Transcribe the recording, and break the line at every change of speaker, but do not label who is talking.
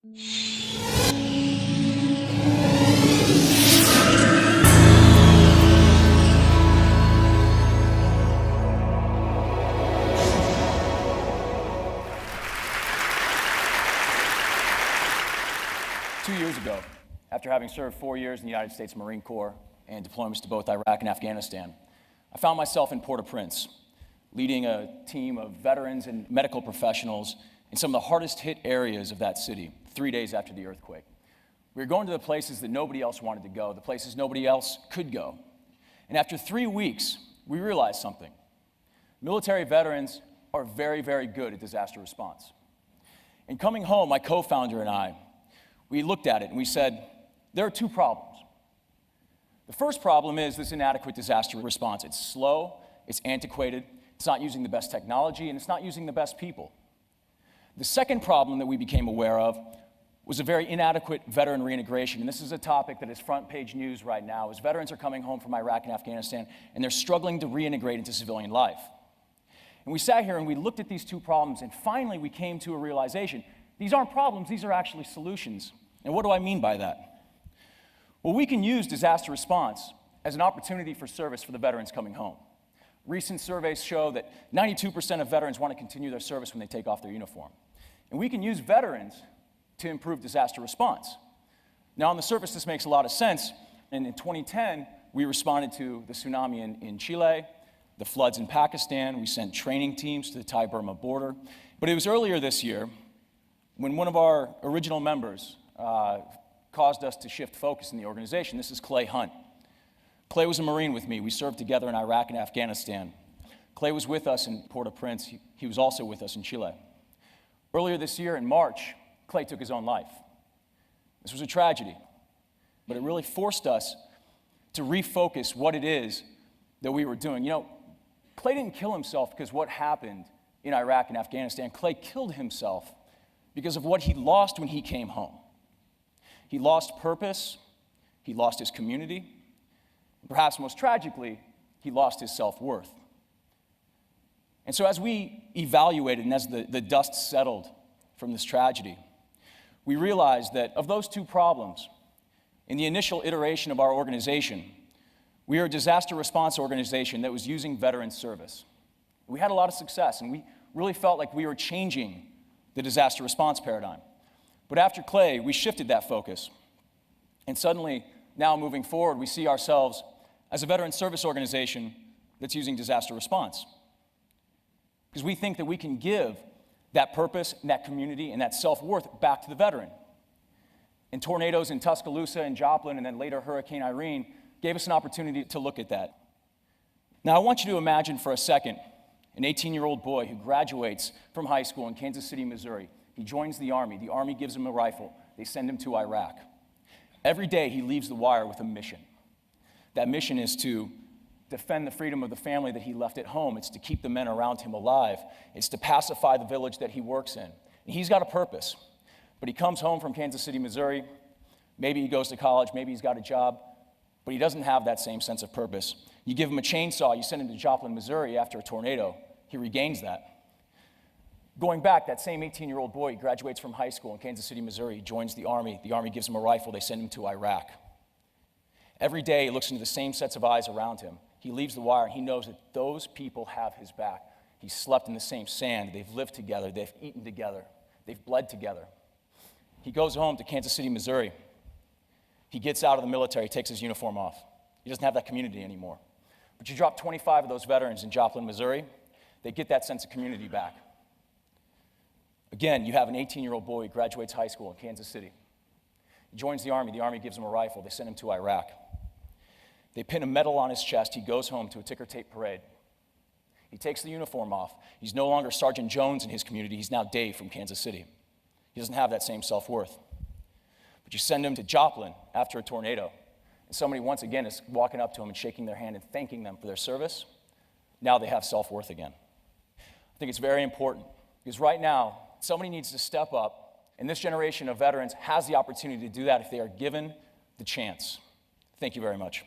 Two years ago, after having served 4 years in the United States Marine Corps and deployments to both Iraq and Afghanistan, I found myself in Port-au-Prince, leading a team of veterans and medical professionals in some of the hardest hit areas of that city, 3 days after the earthquake. We were going to the places that nobody else wanted to go, the places nobody else could go. And after 3 weeks, we realized something. Military veterans are very, very good at disaster response. And coming home, my co-founder and I, we looked at it and we said, there are two problems. The first problem is this inadequate disaster response. It's slow, it's antiquated, it's not using the best technology, and it's not using the best people. The second problem that we became aware of was a very inadequate veteran reintegration, and this is a topic that is front page news right now, as veterans are coming home from Iraq and Afghanistan, and they're struggling to reintegrate into civilian life. And we sat here and we looked at these two problems, and finally we came to a realization. These aren't problems, these are actually solutions. And what do I mean by that? Well, we can use disaster response as an opportunity for service for the veterans coming home. Recent surveys show that 92% of veterans want to continue their service when they take off their uniform. And we can use veterans to improve disaster response. Now, on the surface, this makes a lot of sense. And in 2010, we responded to the tsunami in Chile, the floods in Pakistan. We sent training teams to the Thai-Burma border. But it was earlier this year when one of our original members caused us to shift focus in the organization. This is Clay Hunt. Clay was a Marine with me. We served together in Iraq and Afghanistan. Clay was with us in Port-au-Prince. He was also with us in Chile. Earlier this year, in March, Clay took his own life. This was a tragedy, but it really forced us to refocus what it is that we were doing. You know, Clay didn't kill himself because what happened in Iraq and Afghanistan. Clay killed himself because of what he lost when he came home. He lost purpose, he lost his community, and perhaps most tragically, he lost his self-worth. And so as we evaluated and as the dust settled from this tragedy, we realized that of those two problems, in the initial iteration of our organization, we are a disaster response organization that was using veteran service. We had a lot of success, and we really felt like we were changing the disaster response paradigm. But after Clay, we shifted that focus. And suddenly, now moving forward, we see ourselves as a veteran service organization that's using disaster response. Because we think that we can give that purpose, and that community, and that self-worth back to the veteran. And tornadoes in Tuscaloosa and Joplin, and then later Hurricane Irene, gave us an opportunity to look at that. Now, I want you to imagine for a second an 18-year-old boy who graduates from high school in Kansas City, Missouri. He joins the Army gives him a rifle, they send him to Iraq. Every day he leaves the wire with a mission. That mission is to defend the freedom of the family that he left at home. It's to keep the men around him alive. It's to pacify the village that he works in. And he's got a purpose. But he comes home from Kansas City, Missouri. Maybe he goes to college, maybe he's got a job, but he doesn't have that same sense of purpose. You give him a chainsaw, you send him to Joplin, Missouri after a tornado, he regains that. Going back, that same 18-year-old boy graduates from high school in Kansas City, Missouri. He joins the Army gives him a rifle, they send him to Iraq. Every day, he looks into the same sets of eyes around him. He leaves the wire, and he knows that those people have his back. He's slept in the same sand. They've lived together. They've eaten together. They've bled together. He goes home to Kansas City, Missouri. He gets out of the military, takes his uniform off. He doesn't have that community anymore. But you drop 25 of those veterans in Joplin, Missouri, they get that sense of community back. Again, you have an 18-year-old boy who graduates high school in Kansas City. He joins the Army gives him a rifle, they send him to Iraq. They pin a medal on his chest, he goes home to a ticker tape parade. He takes the uniform off. He's no longer Sergeant Jones in his community, he's now Dave from Kansas City. He doesn't have that same self-worth. But you send him to Joplin after a tornado, and somebody once again is walking up to him and shaking their hand and thanking them for their service. Now they have self-worth again. I think it's very important, because right now, somebody needs to step up, and this generation of veterans has the opportunity to do that if they are given the chance. Thank you very much.